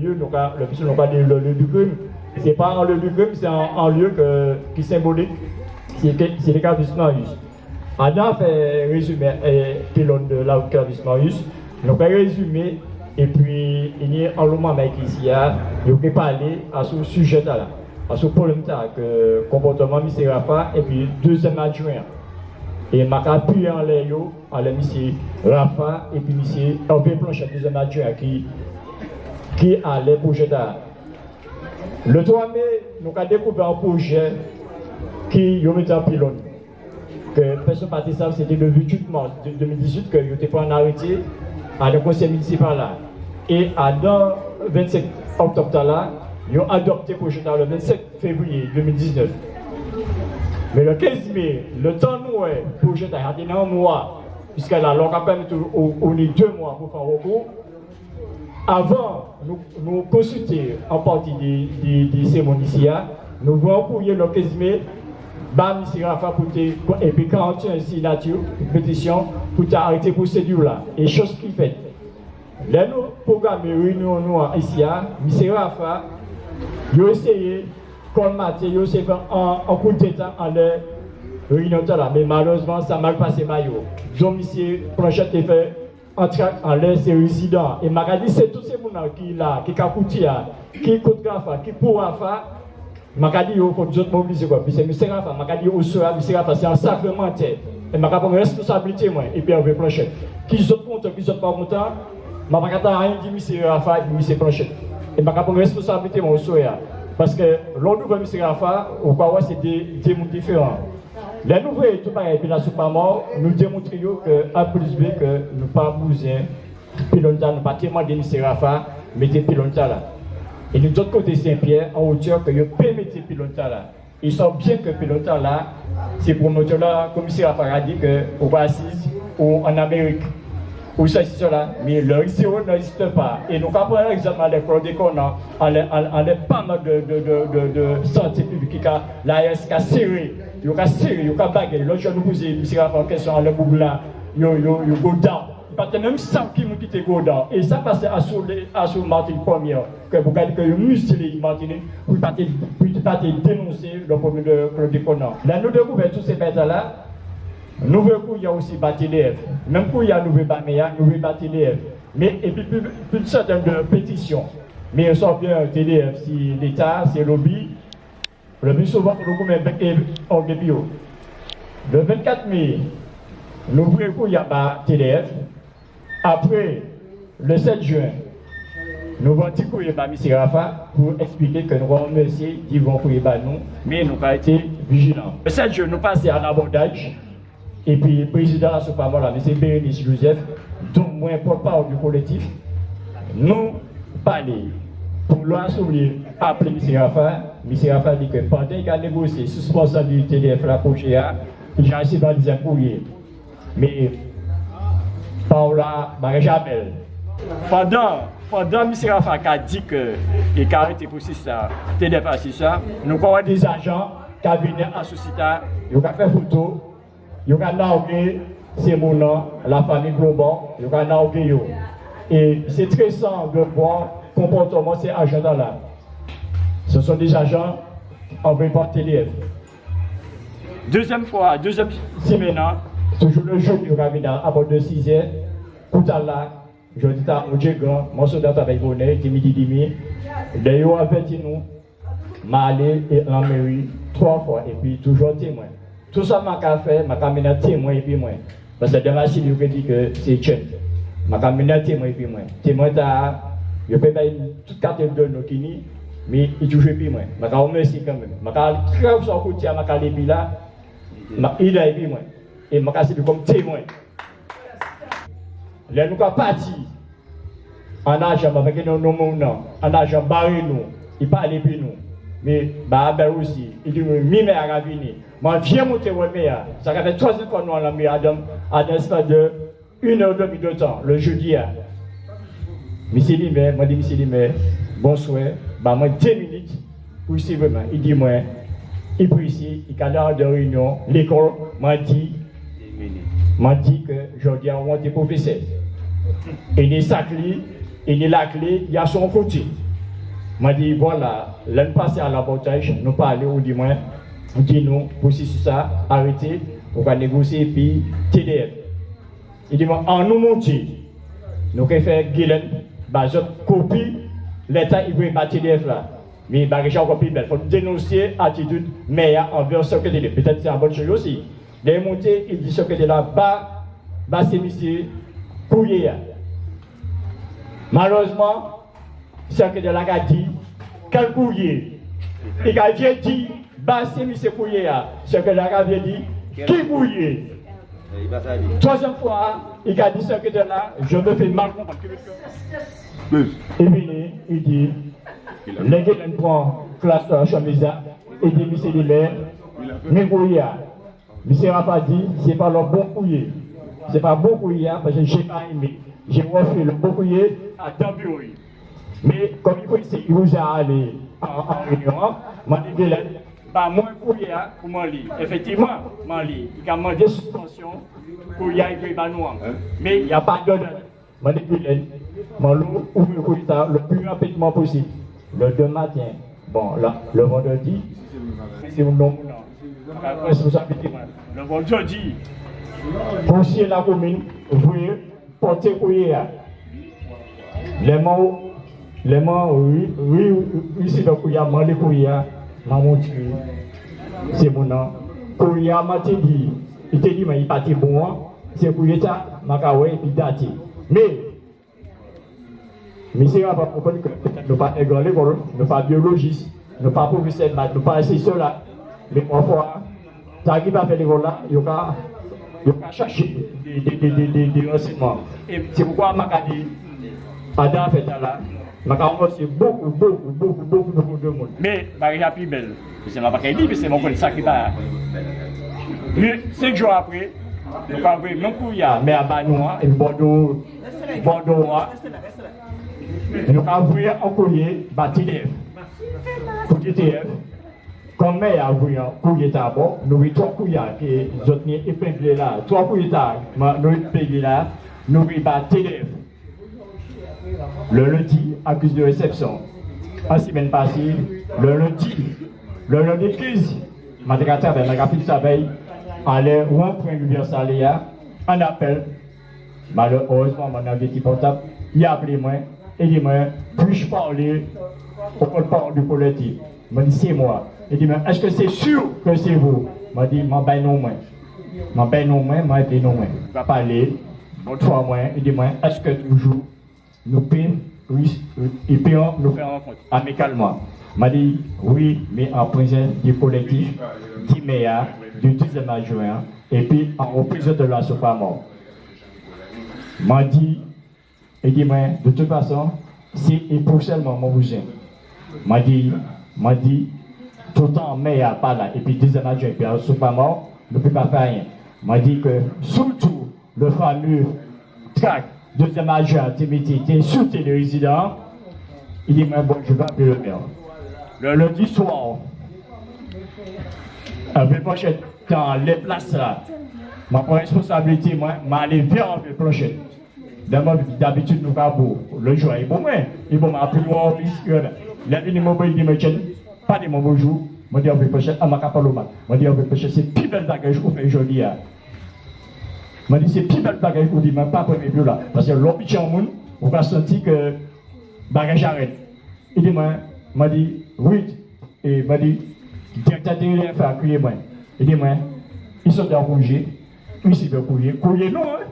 lieu, nous n'avons pas dit le lieu du crime. Ce n'est pas un lieu du crime, c'est un lieu qui est symbolique, c'est le Carvis Marius. Adam fait résumé pilote de la Carvis Marius. Nous avons résumé et puis il y a un moment avec ici, il peut parler à ce sujet-là, à ce problème-là, que comportement M. Rafa et puis deuxième adjoint. Et je vais appuyer en l'air, M. Rafa et puis M. Hervé Planchet, deuxième adjoint, qui a les projets là. Le 3 mai, nous avons découvert un projet qui a mis en pylône. Que personne ne savait, c'était le 28 mars 2018 que il était pris en arrêté à le conseil municipal là. Et dans le 25 octobre là, ils ont adopté le projet le 27 février 2019. Mais le 15 mai, le temps nous est, le projet a été un mois, puisque la loi a permis on est 2 mois pour faire recours. Avant, nous consulter en partie des cérémonies ici, nous voulons courrier le 15 mai, M. Rafa et puis 41 signatures, une pétition pour arrêter la procédure là. Et chose qui fait. Là, nous programmons une réunion ici, M. Rafa, il a essayé, comme Mathieu, il a essayé de faire un coup d'état en la réunion là. Mais malheureusement, ça a mal passé. Donc, M. Planchet a fait en l'air, c'est résident. Et m'a dit, c'est tous ces gens qui là, qui Kakouti, qui Côte Rafa, qui pour Rafa. Je dis, il faut que nous mobiliser. Puis c'est M. Rafa, je dis, M. Rafa, c'est un sacrementaire. Et je dis, une responsabilité, moi, et puis Hervé Planchet. Qui sont contents, qui sont pas contents, je ne dis rien de M. Rafa et M. Planchet. Et je dis, une responsabilité, moi, au parce que l'autre M. Rafa, au Kawa, c'est des mondes différents. Les nouvelles, tout pareil, puis la super-mort, nous démontrions que A plus B, que nous pas bouger, pilonta, nous pas tellement de M. Rafa, mettez pilonta là. Et de l'autre côté Saint-Pierre, en hauteur, que vous permettez pilonta là. Ils savent bien que pilonta là, c'est pour nous là, comme M. Rafa a dit, qu'on va assise ou en Amérique. Ou ça, c'est cela. Mais le risque n'existe pas. Et nous avons par exemple les produits qu'on a, on a pas mal de santé publique, l'AS qui a serré, il a serré, il a bagué. L'autre jour, nous posons M. Rafa en question, en le bout là, il go down. Parce que même 100 qui nous quittent go down. Et ça passe à sur Martine première, que vous regardez que le muscle Martine, pour pas dénoncer le problème de produits qu'on a. Là, nous découvrons tous ces bêtes-là. Nouveau coup, il y a aussi BATLF. Même coup, il y a nouveau BATLF. Mais et puis plus de certaines pétitions. Mais ils sont bien TDF, si l'État, c'est lobby. Le plus souvent, nous avons des bio. Le 24 mai, nouveau coup, il y a BATLF. Après, le 7 juin, nous avons dit qu'il y a M. Rafa pour expliquer que nous avons remercié, ils vont pour nous, mais nous avons été vigilants. Le 7 juin, nous passons en abordage. Et puis, le président à ce moment-là, M. Bérénice Joseph, dont moi, porte-parole du collectif, nous parler pour l'assemblée, appeler M. Rafa. M. Rafa dit que pendant qu'il a négocié suspension du TDF la prochaine, il a essayé de dire courrier. Mais, Paola Maréjabel, pendant M. Rafa a dit qu'il a arrêté pour ça, TDF a ça, nous avons des agents qui viennent à ce site-là, ils ont fait photo. Il y a nargué ces mots-là, la famille Global, il y a nargué. Et c'est très simple de voir le comportement de ces agents-là. Ce sont des agents envoyés par TDF. Deuxième semaine, toujours le jour du Ravina, à bord de 6 heures, tout à l'heure, je dis à Odjegan, mon soldat avec Bonnet, midi demi. D'ailleurs, avec nous, m'aller et la mairie 3 fois, et puis toujours témoin. Tout ça, je fait, je vais amener témoin et puis moi. Parce que dans la Chine, je dis que c'est cher. Je vais amener témoin et puis moi. Témoin, je peux payer toute carte de nos kini, mais il touche et puis moi. Je vais remercier quand même. Je vais très bien côté, je vais aller là, il a et puis moi. Et je vais passer comme témoin. Là, nous sommes partis en argent, avec nos noms, en argent barré nous, il parle et puis nous. Mais Bahabel aussi, il dit Mime à Ravini. Moi, viens monter au meilleur. Ça fait 3 fois nous allons mis Adam à l'espace de 1h30 de temps, le jeudi. Monsieur Limé, moi, dit Monsieur Limé, bonsoir. Moi, 2 minutes pour ici vraiment. Il dit moi, il peut ici, il a l'air de réunion, l'école m'a dit que je dis à moi, t'es professeur. Et il est sa clé, il est la clé, il y a son côté. m'a dit voilà, l'année passée à l'abattage, nous parlons, on dit moi, on dit nous, pour ça, arrêtez, on va négocier, puis TDF. Il dit moi, en nous monter, nous avons fait Guilaine, je copie l'État, il veut battre TDF là. Mais il va encore plus belle. Il faut dénoncer l'attitude meilleure envers ce que TDF. Peut-être c'est une bonne chose aussi. Les montées, il dit ce que de là, bas c'est monsieur, couillé. Malheureusement, ce que de là a dit, quel couillé. Il a dit, bas c'est monsieur couillé. Ce que de là a dit, qui couillé. Troisième fois, il a dit ce que de là, je me fais mal comprendre. Et puis, il dit, les gars prend classe chemise, et dit, monsieur les maires, mais couillé. Monsieur n'a pas dit, c'est pas le bon couillé. C'est pas bon couillé, parce que j'ai pas aimé. J'ai refait le bon couillé à Dambiori. Mais comme il faut ici, il vous a allé en réunion, m'a dit, bah, moi, couillé, pour m'en lire. Effectivement, m'en lire. Il a demandé suspension, couillé, il va nous. Mais il n'y a pas de donne. M'a dit, mon loup, ouvre le couillé le plus rapidement possible. Le 2 matin, bon, là, le vendredi, c'est un nom. Le vendredi, conseiller la commune, vous porter couillé. Les mots, oui, c'est le couillé, moi, les couillé, maman, c'est mon nom. Couillé, m'a dit, il te dit, mais il partit bon, c'est couillé, ça, m'a kawé, et puis dati. Mais c'est pas comprendre que peut-être nous pas égaler, nous pas biologistes, nous pas professeurs de maths, nous pas assesseurs là. Mais parfois, ça qui va faire l'école là, il va chercher des renseignements. Et c'est pourquoi je dis, pendant fait là, je beaucoup de monde. Mais la plus belle, c'est ma pas dit, mais c'est mon connaissance qui va. 5 jours après, nous avons vu mon couillard, mais à Banois, et Bordeaux, nous avons vu un courrier, TDF. Pour TDF, comme il y a un courrier d'abord, nous avons 3 couillards qui sont épinglés là. 3 couillards, nous avons épinglés là, nous avons TDF. Le lundi, accuse de réception. La semaine passée, le lundi 15, Madagascar, Madagascar, Saveille, allait rentrer universal en appel. Malheureusement, mon avis qui portable, il a appelé moi et dit moi, puis-je parler au porte-parole du collectif? Il m'a dit c'est moi. Il dit est-ce que c'est sûr que c'est vous? Il m'a dit non moi. Il va parler, bonsoir moi, il dit moi, est-ce que toujours nous pouvons nous faire rencontrer amicalement? Il m'a dit oui, mais en présence du collectif, d'IMEA, du 10e adjoint, et puis en représentant de la Sopamor. M'a dit, et dit moi, de toute façon, c'est pour seulement mon cousin. M'a dit, tout le temps, mais il n'y a pas là, et puis 10e adjoint, et puis en Sopamor, ne peut pas faire rien. M'a dit que surtout le fameux tract, 2e adjoint, qui est sous les résidents, il dit moi, bon, je vais appeler le maire. Le lundi soir, avec prochaine dans les places là, ma responsabilité, moi, m'aller vers les prochaines. D'habitude, nous avons le jour, il bon, il bon, m'appeler au office, il dit, il dit, pas de mon bonjour, je dis, avec prochaine, à ma capaloma, je dis, avec prochaine, c'est plus belle bagage qu'on fait aujourd'hui. Je dis, c'est plus belle bagage qu'on dit, mais pas pour les vieux là, parce que l'opinion au monde, on va sentir que bagage arrête. Il dit, m'a dit, oui, et m'a dit, directeur de l'IF a crié moi. Il dit moi, ils sont dans le courrier, ici le courrier non, hein.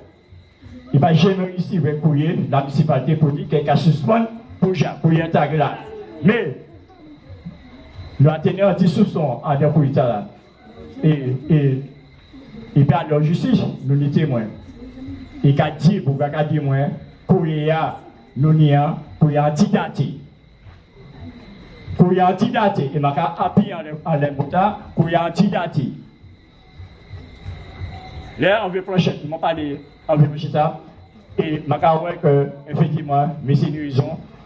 Il va jamais ici le courrier, la municipalité pour dire qu'il y a suspendre pour intégrer là. Mais, nous avons tenu un petit soupçon à des courriers là. Et par la justice, nous nous témoins. Il a dit, pour dire moi, courrier nous n'y a, courrier anti-daté. Courrier anti-daté, et m'a appuyé en l'embouta, courrier anti-daté. Là, on veut prochain, ils m'ont parlé, on veut prochain ça, et m'a dit que, effectivement, mais c'est nous,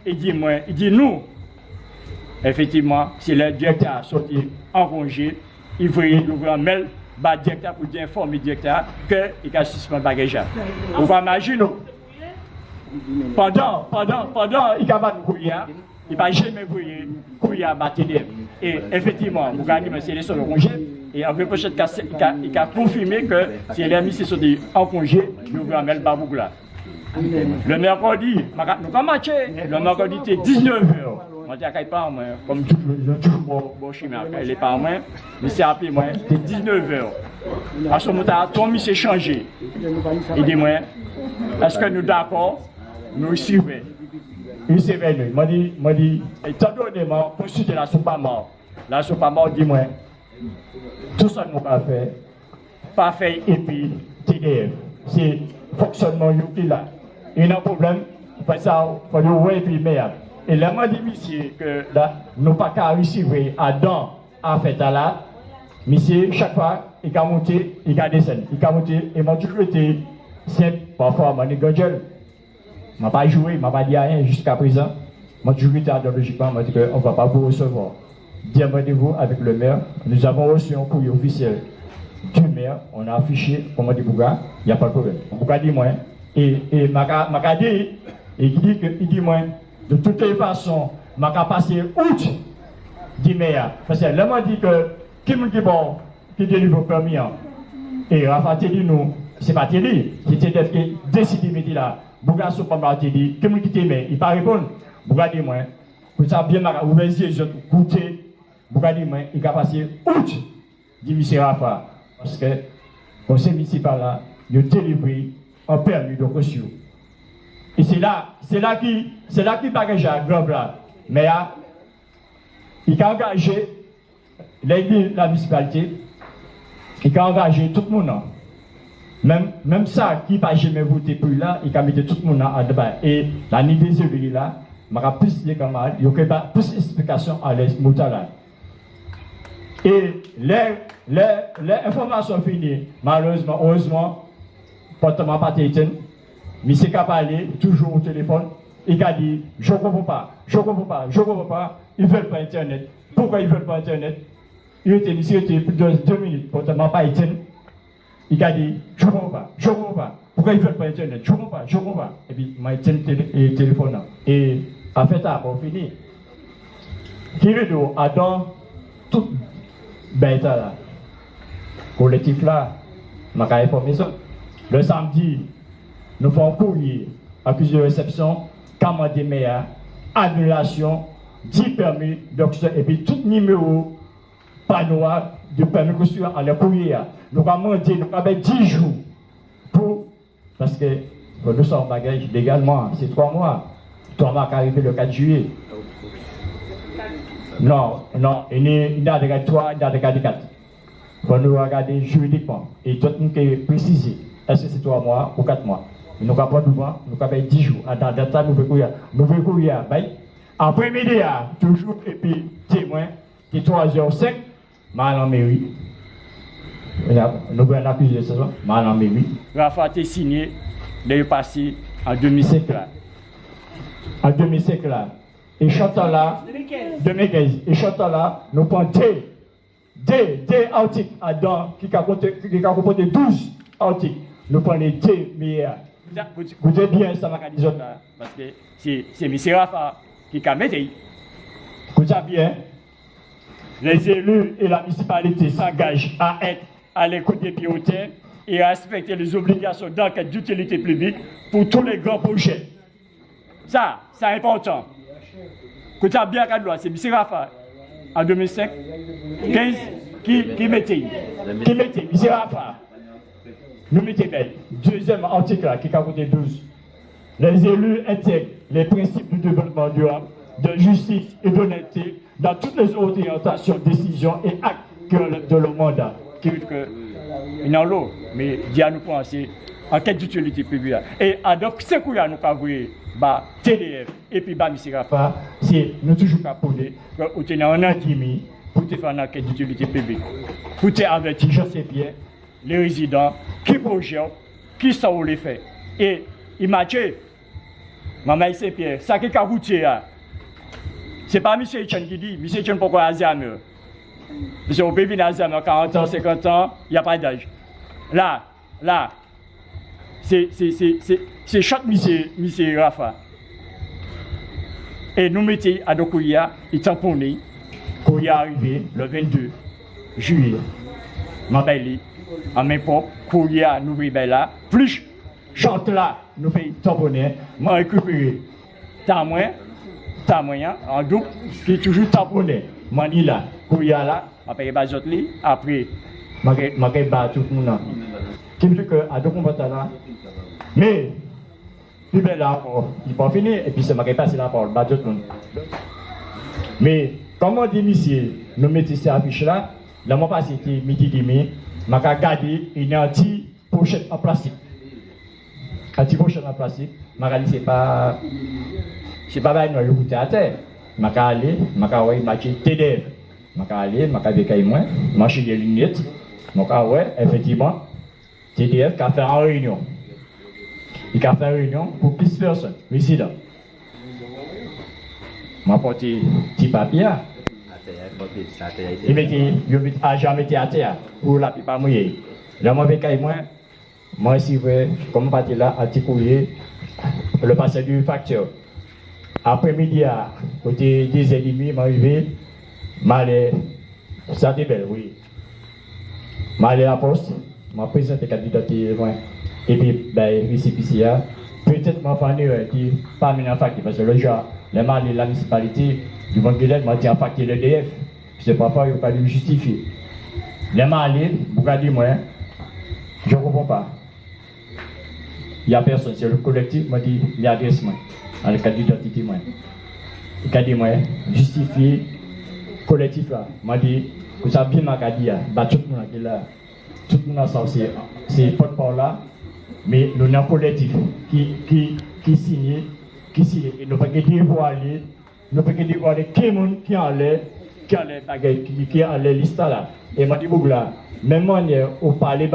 il dit nous, effectivement, si le directeur sorti en congé, il faut ouvrir un mail, le directeur pour dire informer le directeur qu'il a suspendu le bagage. On va imaginer, pendant, il a pas de courrier, il va jamais voyer couille à battre. Et effectivement, vous regardez, c'est les seuls congés. Et en prochaine il a confirmé que si les amis sont en congé, nous allons mettre le babou là. Le mercredi, nous avons matché. Le mercredi, c'était 19h. On dit qu'il pas moi, comme toujours, bon chemin, il n'est pas moi, mais c'est appelé moi, c'était 19h. À ce moment-là, ton monsieur changé. Il dit moi, est-ce que nous d'accord, nous suivons. Il s'est venu, m'a dit, étant donné, moi, consulter la soupe à mort. La soupe à mort dit moi, tout ça nous pas fait, pas fait et puis TDF. C'est fonctionnement qui là. Il y a un problème, il faut ça, il faut le voir et puis meilleur. Et là, moi, dit monsieur que là, nous pas qu'à réussir à dans à faire là, monsieur, chaque fois, il a monté, il a descendu, il a monté, et moi, toujours été simple, parfois, moi, je ne m'a pas joué, m'a pas dit rien jusqu'à présent. Moi, toujours été logiquement, m'a dit qu'on ne va pas vous recevoir. Diamondez-vous avec le maire. Nous avons reçu un courrier officiel du maire, on a affiché, comment dit Bouga, il n'y a pas de problème. Bouga dit moi, et m'a dit, il dit moi, de toutes les façons, m'a passé août, dit maire. Parce que là, m'a dit que, qui me dit bon, qui délivre le permis, et Rafa dit nous, c'est pas Télé, c'était qui décide de mettre là. Bouga sur pas dit, qui me dit mais il pas répondre. Bouga dit moi, pour ça bien m'a ouvert les yeux, goûter. Bouga dit moi, il a passé août, dit monsieur Rafa. Parce que le conseil municipal là, il a délivré un permis de caution. Et c'est là qui bagage à grave là. Mais il a engagé la municipalité, il a engagé tout le monde. Même ça, qui n'a jamais voté pour là, il a mis tout le monde à débat. Et l'année des là, il y a plus de camarades, il y a plus d'explications à l'Esmouta là. Et les informations finies, malheureusement, heureusement, portement pas été, mais c'est qu'à parler, toujours au téléphone, il a dit, je ne comprends pas, ils ne veulent pas Internet. Pourquoi ils ne veulent pas Internet? Il était ici, plus de 2 minutes, portement pas été, il a dit, je ne comprends pas, pourquoi ils ne veulent pas Internet? Je ne comprends pas. Et puis, il m'a été le téléphone. Et en fait, on fini. Kirido a dans tout. Ben, là, collectif là, m'a informé ça. Le samedi, nous faisons courrier, accusé de réception, commandé meilleur, annulation, 10 permis d'octroi et puis tout numéro panneau de permis de construire en le courrier. Nous avons demandé, nous avons 10 jours pour, parce que nous sommes en bagage légalement, c'est 3 mois. 3 mois qui arrivé le 4 juillet. Non, il y a des 3, il y a des 4. Il faut nous regarder juridiquement. Et tout le monde est précisé. Est-ce que c'est 3 mois ou 4 mois? Nous avons pas de mois, nous avons 10 jours. Dans data, nous voulons courir. Après-midi, toujours, et puis témoin, qui est 3h05, mal en mairie. Nous voulons accuser ce soir, mal en mairie. Rafa a signé, il est passé en 2005 là. En 2005 là. Et chantant là, 2015, et chantant là, nous prenons des articles qui comportent 12 articles. Nous prenons les 2 meilleurs. Vous êtes bien, ça m'a dit là, parce que c'est M. Rafa qui a mis. Vous êtes bien. Les élus et la municipalité s'engagent à être à l'écoute des priorités et à respecter les obligations d'enquête d'utilité publique pour tous les grands projets. Ça, c'est important. Quand tu as bien regardé, c'est M. Rafa, en 2005, 15, qui mettait, M. Rafa, nous mettons belle. Deuxième article là, qui a coûté 12. Les élus intègrent les principes du développement durable, de justice et d'honnêteté dans toutes les orientations, décisions et actes de leur mandat. Qui veut que, il y a l'eau, mais il y a nous penser enquête d'utilité publique. Et donc, c'est quoi nous avons vu TDF et puis M. Rafa, c'est nous toujours capoter, pour tenir un an pour faire une enquête d'utilité publique. Pour te avertir, je sais bien, les résidents, qui projettent, qui sont les faits. Et il m'a dit, Maman Saint-Pierre, ça qui est routier, c'est pas M. Etienne qui dit, M. Etienne pourquoi Alzheimer. Parce qu'on peut venir à Alzheimer, 40 ans, 50 ans, il n'y a pas d'âge. Là, c'est chaque M. Rafa. Et nous mettons à Dokouya, il tamponné, Kouya arrivé le 22 juillet. Mabeli, en même temps, Kouya nous là, plus chante là, nous fait tamponner, m'a récupéré Tamoyen, en double, qui est toujours tamponné. Mani là, Kouya là, après Bazotli, après, m'a tout le monde. Qui me dit que à Dokoumbata là, mais, puis ben là, il va finir, et puis ça m'a passé la parole, bah tout le monde. Mais, comme on dit, monsieur, nous mettons ces affiches là, là, moi, pas c'était midi demi, m'a regardé, il y a un petit pochette en plastique. Un petit pochette en plastique, m'a dit, c'est pas bien, nous goûter à terre. M'a allé, m'a acheté TDF. M'a allé, m'a vécu moi, m'a acheté des lunettes. M'a ouais, effectivement, TDF qui a fait en réunion. Il a fait une réunion pour 10 personnes, résidents. Je vais porter un petit papier. Il a jamais été à terre pour la pipa mouillée. Là, moi, si vous voulez, comme parti là, à petit courrier, le passé du facteur. Après-midi, à côté 10h30, je suis arrivé, ça était belle, oui. Je suis allé à la poste, je suis présenté la candidature. Et puis, récépissé, peut-être ma famille qui pas mis en facture, parce que le jour, les mal de la municipalité, du Vendredi, m'a dit en facture l'EDF. C'est parfois, il ne faut pas me justifier. Les mal, vous regardez moi, je ne comprends pas. Il n'y a personne, c'est le collectif, m'a dit, il y a adresse moi, à la carte d'identité moi. Il a dit moi, justifier collectif là, m'a dit, vous avez bien ma carte bah tout le monde qui est là, tout le monde a ça, c'est pas par là. Mais nous avons un collectif qui signe, et nous ne pouvons pas dévoiler, nous ne pouvons pas dévoiler qui a les listes là. Et je dis, même moi, au palais,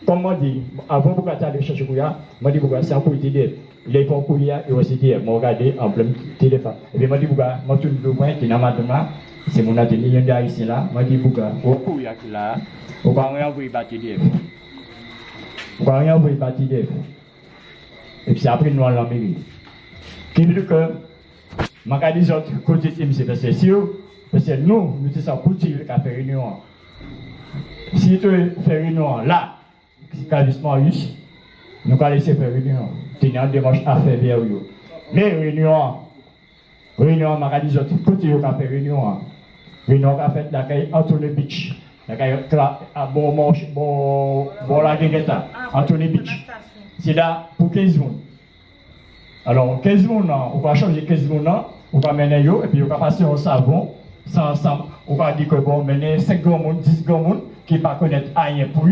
comme on dit, avant de aller chercher Kouya, je dis, c'est un coup d'idée. Il est pour Kouya et aussi dire, je regarde en plein téléphone. Et puis je dis, je suis le point qui est dans ma demande, c'est mon atelier ici là, je dis, au Kouya qui est là, on va envoyer battre d'IF. On va rien envoyer battre d'IF. Et puis après, nous allons en mairie. Qui veut dire que, je dis, les autres côtés, c'est sûr, parce que nous sommes ça pour tirer qu'à faire réunion. Si tu fais réunion là, établissement russe, nous allons laisser faire réunion. C'est une démarche à faire vers eux. Mais réunion, je dis, les autres côtés, qu'à faire réunion. Réunion qu'a fait l'accueil Anthony Beach. L'accueil à bon la guinguetta, Anthony Beach. C'est là pour 15 jours. Alors, 15 jours, on va changer 15 jours, on va mener eux, et puis on va passer au savon, ça ensemble, on va dire que bon, mener 5 grands monde, 10 grands monde, qui ne pas connaître rien pour eux.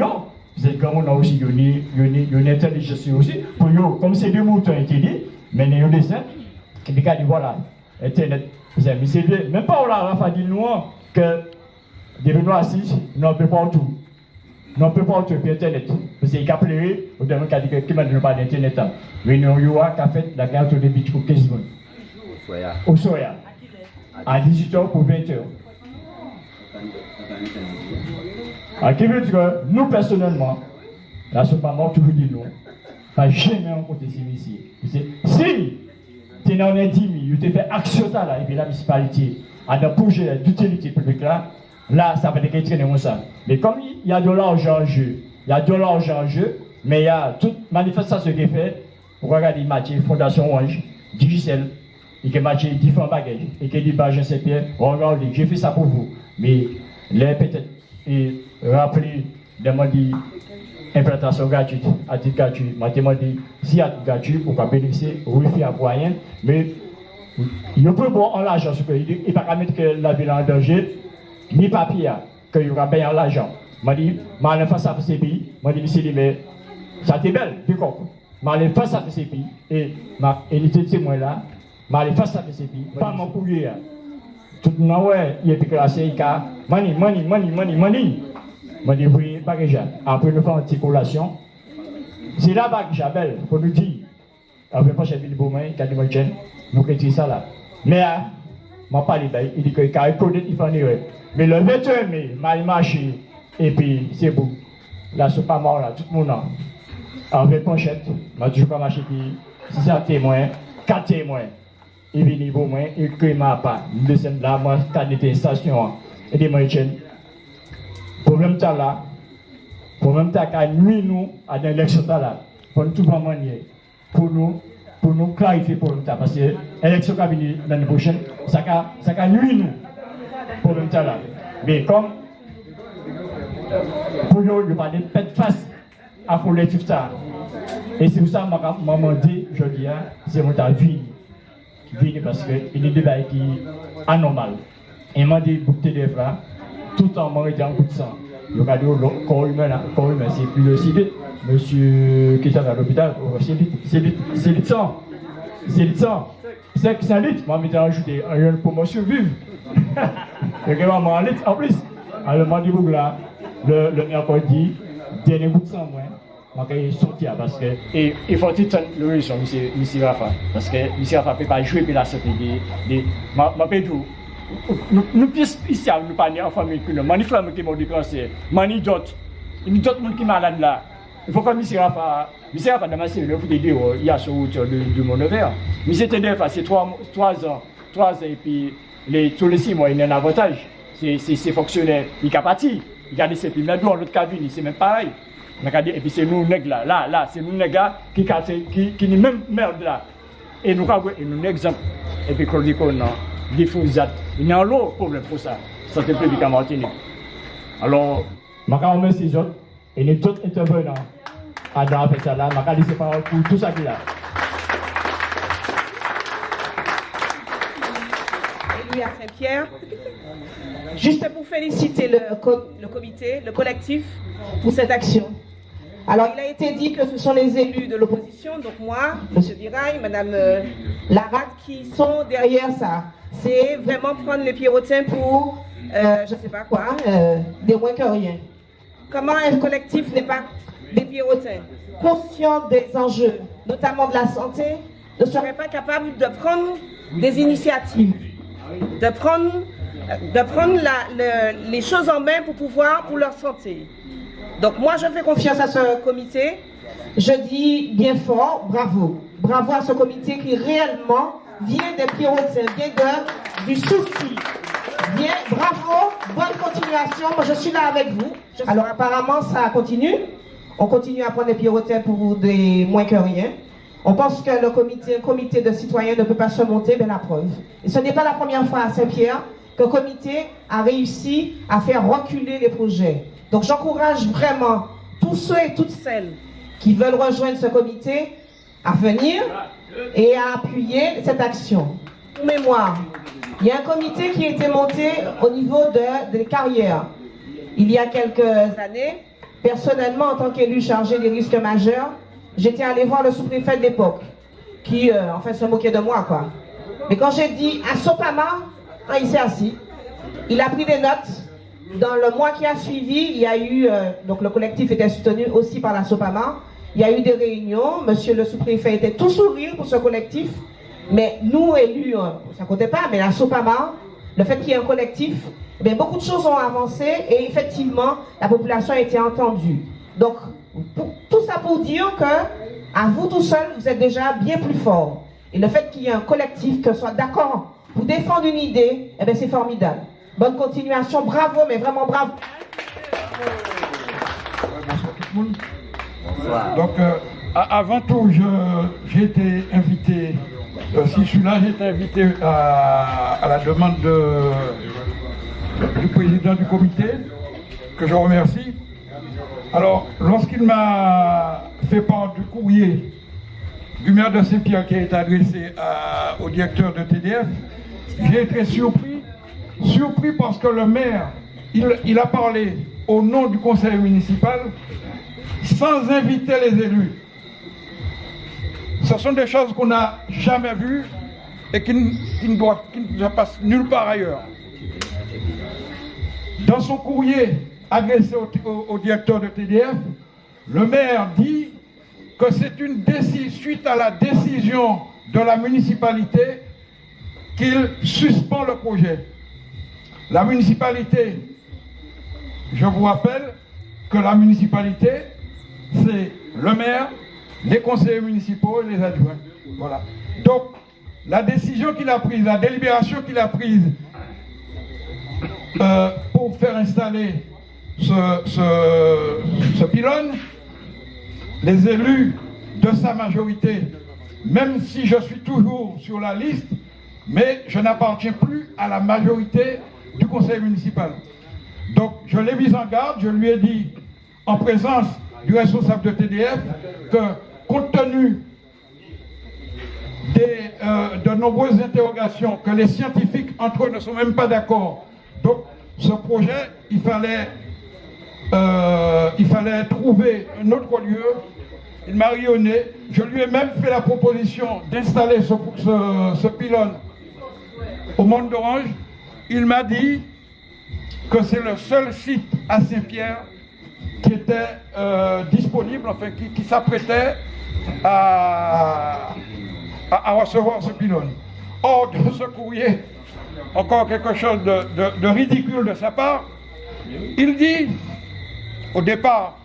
Ces grands monde aussi, il y a une intelligence aussi, pour eux, comme c'est deux moutons intelligents, mener eux dessin, et puis voilà, Internet, c'est bien, même pas on l'a dit nous, que des nous assis, nous ne peut pas tout. Nous ne peut pas tout sur Internet. Parce qu'il y a pleuré, on demande qu'il y a qui ne pas d'Internet. Mais nous avons fait la carte de beach pour 15 secondes. Au Soya. À 18h pour 20h. Alors, qui veut dire que nous, personnellement, là, ce n'est pas moi, toujours dit nous, pas jamais rencontré ces messieurs. Si tu es dans un 10 000, tu fait action là, et puis la municipalité a un projet d'utilité publique là, ça va être quelque ça. Mais comme il y a de l'argent en jeu, mais il y a toute manifestation qui est faite, pour regarder Mathieu, Fondation Orange, Digicel, et que Mathieu différents bagages, et que dit Jean Saint-Pierre, regardez, j'ai fait ça pour vous. Mais les peut-être, et rappeler, demander implantation gratuite, à titre gratuit, moi dit, si à titre gratuit, on va bénéficier, wifi à moyen, mais il peut avoir en l'argent, il ne peut pas mettre la ville en danger, ni papier, qu'il y aura bien l'argent. Je dis, je vais face à ces pays, je dis, monsieur, mais ça t'est belle, du coup. Je vais face à ces pays, et ma unité de témoin là, je vais face à ces pays, pas mon courrier. Tout le monde, il est classé, il a money. Je dis, oui, bagage. Après, nous faisons une petite collation. C'est là bagage, belle, pour nous dire. Après, pas chez Billy Boumain, il a dit, nous créons ça là. Mais, je ne parle pas, il dit qu'il a reconnu, il faut en dire. Mais le 21 mai, je marché, et puis c'est beau. Là, ce n'est pas mort, là, tout le monde. Avec Ponchette, je ne toujours pas marché, puis 6 témoins, 4 témoins. il vient pour moi, il crée ma part. Je descends là, moi, quand j'étais station, et des moyens. Problème ça là, problème ça qu'à nuit nous, à l'élection là, pour nous tout pas manier, pour nous clarifier problème ça, parce que l'élection qui va venir l'année prochaine, ça qu'à nuit nous, problème ça là. Mais comme, pour nous, ne pas de pète face à collectif ça. Et c'est pour ça que maman dit, je dis, c'est mon vie. Parce qu'il y a des débats qui sont anormaux. Et m'a dit, boucler des bras, tout en mangeant un coup de sang. Il y a le corps humain, c'est plus le civil. Monsieur qui est à l'hôpital, c'est le sang. C'est le sang. C'est 5 litres. Moi, je vais ajouter pour me survivre. Et que maman en litre en plus. Alors, m'a dit, là, le mercredi, dernier coup de sang, moi. Je vais sortir parce que. Et il faut dire le raison, M. Rafa. Parce que M. Rafa ne peut pas jouer pour la santé des. Je peux dire. Nous ici, nous parlons en famille, nous manifestons qui m'ont dit cancer, mani d'autres. Il y a d'autres gens qui sont malades là. Il faut que M. Rafa dans ma série, vous dire, il y a sur route du Monnevert. M. TDF, c'est 3 ans, et puis tous les 6 mois, il y a un avantage. C'est fonctionnaire, il est parti. Il a laissé, puis maintenant, dans notre cabine, c'est même pareil. Et puis c'est nous, nègres là, c'est nous, nègres qui nous même merde là. Et nous avons un exemple. Et puis, quand on dit qu'on a des fusillades, il y a un autre problème pour ça. Santé publique à Martinique. Alors, je remercie les autres et les autres intervenants. Dans ça là, je vais dire pour tout ça qu'il y a. Élu à Saint-Pierre. Juste pour féliciter le comité, le collectif, pour cette action. Alors, il a été dit que ce sont les élus de l'opposition, donc moi, M. Viraille, Mme Larat, qui sont derrière ça. C'est vraiment prendre les Pierrotins pour, je ne sais pas quoi, des moins que rien. Comment un collectif n'est pas des Pierrotins, conscient des enjeux, notamment de la santé, ne serait pas capable de prendre des initiatives, de prendre les choses en main pour leur santé. Donc moi je fais confiance à ce comité. Je dis bien fort, bravo. Bravo à ce comité qui réellement vient des Pierrotins, vient du souci. Bien, bravo, bonne continuation. Moi je suis là avec vous. Alors apparemment ça continue. On continue à prendre des Pierrotins pour des moins que rien. On pense que le comité de citoyens ne peut pas se monter, mais la preuve. Et ce n'est pas la première fois à Saint-Pierre que le comité a réussi à faire reculer les projets. Donc j'encourage vraiment tous ceux et toutes celles qui veulent rejoindre ce comité à venir et à appuyer cette action. Pour mémoire, il y a un comité qui a été monté au niveau des carrières. Il y a quelques années, personnellement, en tant qu'élu chargé des risques majeurs, j'étais allé voir le sous-préfet de l'époque, qui se moquait de moi, quoi. Mais quand j'ai dit à Sopama, il s'est assis, il a pris des notes. Dans le mois qui a suivi, il y a eu, donc le collectif était soutenu aussi par la Sopama, il y a eu des réunions, monsieur le sous-préfet était tout sourire pour ce collectif, mais nous élus, ça ne comptait pas, mais la Sopama, le fait qu'il y ait un collectif, eh bien, beaucoup de choses ont avancé et effectivement, la population a été entendue. Donc, tout ça pour dire que, à vous tout seul, vous êtes déjà bien plus fort. Et le fait qu'il y ait un collectif qui soit d'accord pour défendre une idée, eh bien, c'est formidable. Bonne continuation, bravo, mais vraiment bravo. Bonsoir tout le monde. Donc, avant tout, j'ai été invité, si je suis là, j'ai été invité à la demande du président du comité, que je remercie. Alors, lorsqu'il m'a fait part du courrier du maire de Saint-Pierre qui a été adressé au directeur de TDF, j'ai été surpris parce que le maire, il a parlé au nom du conseil municipal sans inviter les élus. Ce sont des choses qu'on n'a jamais vues et qui ne passent nulle part ailleurs. Dans son courrier adressé au directeur de TDF, le maire dit que c'est une décision, suite à la décision de la municipalité, qu'il suspend le projet. La municipalité, je vous rappelle que la municipalité, c'est le maire, les conseillers municipaux et les adjoints. Voilà. Donc, la décision qu'il a prise, la délibération qu'il a prise pour faire installer ce pylône, les élus de sa majorité, même si je suis toujours sur la liste, mais je n'appartiens plus à la majorité du conseil municipal. Donc je l'ai mis en garde, je lui ai dit en présence du responsable de TDF que compte tenu de nombreuses interrogations, que les scientifiques entre eux ne sont même pas d'accord, donc ce projet, il fallait trouver un autre lieu. Il m'a rayonné. Je lui ai même fait la proposition d'installer ce pylône au Monde d'Orange. Il m'a dit que c'est le seul site à Saint-Pierre qui était disponible, enfin qui s'apprêtait à recevoir ce pylône. Or, de ce courrier, encore quelque chose de ridicule de sa part, il dit, au départ,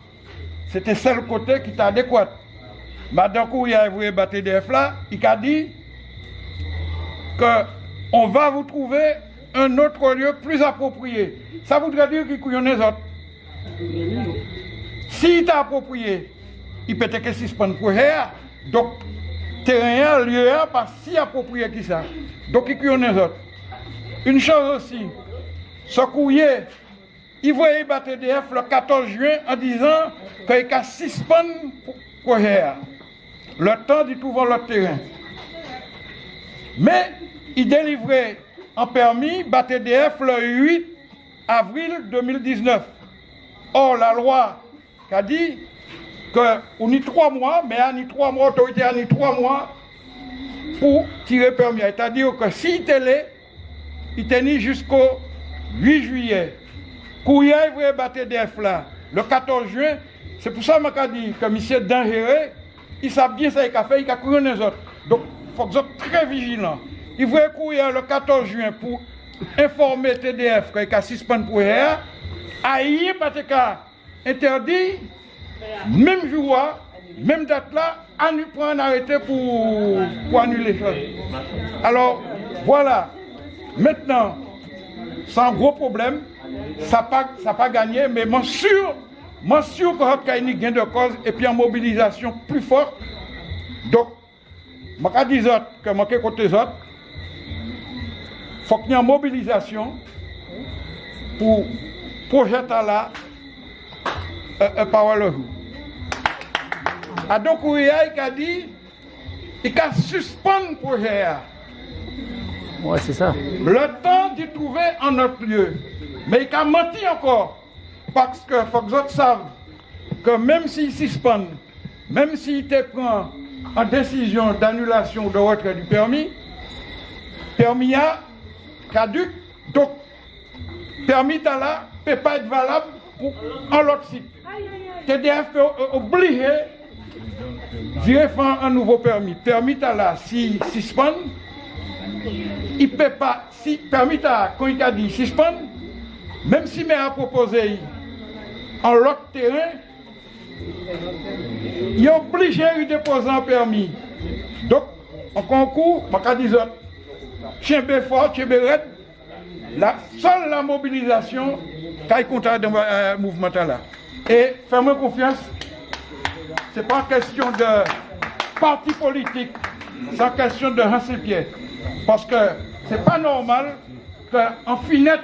c'était seul côté qui était adéquat. Madame Courrier a voulu battre TDF là, il a dit qu'on va vous trouver un autre lieu plus approprié. Ça voudrait dire qu'il couillonne les autres. S'il est approprié, il peut être suspendre le projet. Donc, terrain, lieu, pas si approprié que ça. Donc, il couillonne les autres. Une chose aussi, ce courrier, il voyait battre TDF le 14 juin en disant qu'il a suspendre le projet. Le temps d'y trouver le terrain. Mais il délivrait en permis BATDF le 8 avril 2019. Or, la loi a dit qu'on y 3 mois, mais on y 3 mois, l'autorité a y 3 mois pour tirer permis. C'est-à-dire que si il était ni jusqu'au 8 juillet. Courrier vrai BATDF là, le 14 juin, c'est pour ça que je dis que monsieur dangereux, il sait bien ça qu'il a fait, il a couru les autres. Donc, il faut que vous soyez très vigilants. Il voulait courir le 14 juin pour informer TDF qu'il a suspendu pour hier. Aïe, parce qu'il a interdit, même jour, même date là, à nous prendre un arrêté pour annuler les choses. Alors, voilà. Maintenant, sans gros problème, ça n'a pas gagné, mais moi sûr que vous avez une gain de cause et puis en mobilisation plus forte. Donc, je dis que je côté les autres, il faut qu'il y ait une mobilisation pour projeter là par le jour. Et donc, il a dit qu'il a suspendu le projet. Ouais, c'est ça. Le temps d'y trouver un autre lieu. Mais il a menti encore. Parce que faut que les autres savent que même s'il suspend, même s'il te prend en décision d'annulation ou de retrait du permis a caduc. Donc, permis là ne peut pas être valable pour un autre site. TDF est obligé d'y faire un nouveau permis. Permis là, s'il suspend, il ne peut pas, si permis quand il a dit suspend, même si il a proposé en l'autre terrain, il est obligé de déposer un permis. Donc, en concours, je dis, chien fort, chien red, seule la mobilisation qui compte dans le mouvement là. Et fais-moi confiance, ce n'est pas question de parti politique, c'est question de Saint-Pierre. Parce que ce n'est pas normal qu'en finette,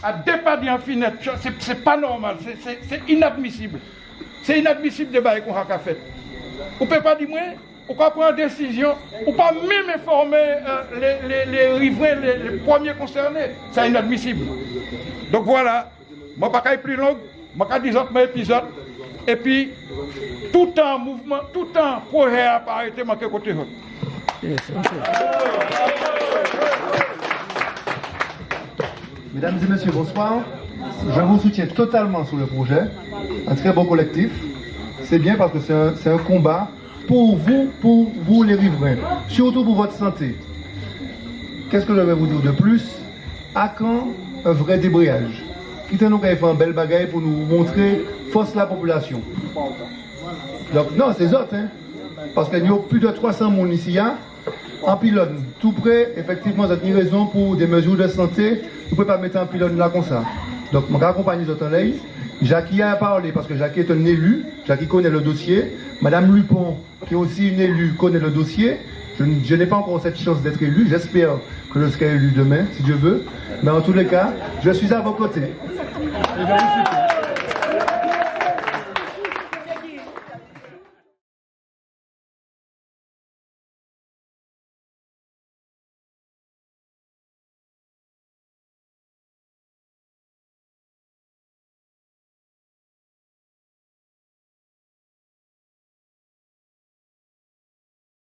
à départir en finette, c'est pas normal, c'est inadmissible. C'est inadmissible de bailler qu'on a fait. On ne peut pas dire, on peut prendre une décision, on ne peut pas même informer les riverains, les premiers concernés. C'est inadmissible. Donc voilà, je ne vais pas plus long, je vais dire autres épisodes. Et puis, tout un mouvement, tout un projet à arrêter, je vais côté. Mesdames et messieurs, bonsoir. Je vous soutiens totalement sur le projet. Un très beau collectif. C'est bien parce que c'est un combat pour vous les riverains. Surtout pour votre santé. Qu'est-ce que je vais vous dire de plus? À quand un vrai débrayage? Quittez-nous quand il fait un bel bagaille pour nous montrer force la population. Donc non, c'est autres, hein. Parce qu'il y a plus de 300 personnes ici. en pylône, tout près, effectivement, vous avez une raison pour des mesures de santé, vous ne pouvez pas mettre un pylône là comme ça. Donc, je vais accompagner les autres là. Jackie a parlé parce que Jackie est un élu, Jackie connaît le dossier. Madame Lupon, qui est aussi une élue, connaît le dossier. Je n'ai pas encore cette chance d'être élu, j'espère que je serai élu demain, si Dieu veut. Mais en tous les cas, je suis à vos côtés. Et je vous soutiens.